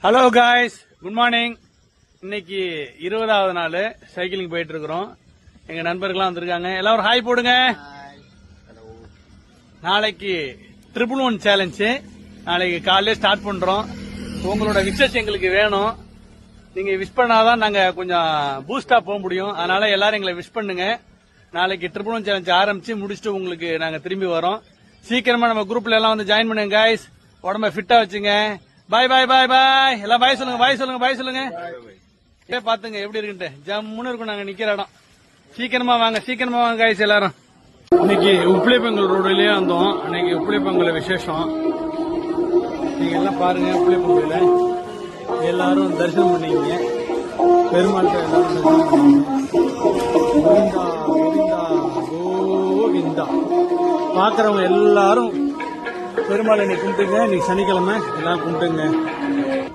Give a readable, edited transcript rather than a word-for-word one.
Hello guys, good morning. இன்னைக்கு 20வது நாள் cycling போயிட்டு இருக்கிறோம். எங்க நண்பர்கள்லாம் வந்திருக்காங்க. எல்லாரும் ஹாய் போடுங்க. நாளைக்கு 111 சேலஞ்சு நாளைக்கு காலையில ஸ்டார்ட் பண்றோம். உங்களோட விஷஸ் எங்களுக்கு வேணும். நீங்க விஷ் பண்ணாதான் நாங்க கொஞ்சம் பூஸ்டா போக முடியும். அதனால எல்லாரும் எங்களை விஷ் பண்ணுங்க. நாளைக்கு 111 சேலஞ்ச் ஆரம்பிச்சு முடிச்சுட்டு உங்களுக்கு நாங்க திரும்பி வரோம். சீக்கிரமா நம்ம குரூப்ல எல்லாம் வந்து ஜாயின் பண்ணுங்க காய்ஸ். உடம்ப ஃபிட்டா வச்சுங்க. பாய் பாய் பாய் பாய். எல்லாம் பாய் சொல்லுங்க, பாய் சொல்லுங்க, பாய் சொல்லுங்க. பாத்துங்க எப்படி இருக்குன்ட்டு ஜம்முன்னு இருக்கும் நாங்க நிக்கிற இடம். சீக்கிரமா வாங்க, சீக்கிரமா வாங்க காய்ஸ் எல்லாரும். இன்னைக்கு உப்பிலிப்பங்கல் ரோடுலயே வந்தோம். இன்னைக்கு உப்பிலிப்பங்கல் விசேஷம். நீங்க எல்லாம் பாருங்க. உப்பிலிப்பங்கல எல்லாரும் தரிசனம் பண்ணீங்க. பெருமாள் எல்லாரும் தரிசனம் பண்ணீங்க. கோவிந்தா கோவிந்தா கோவிந்தா. பாக்குறவங்க எல்லாரும் பெருமாள் இன்னைக்கு கும்பிட்டுங்க. இன்னைக்கு சனிக்கிழமை எல்லாரும் கும்பிட்டுங்க.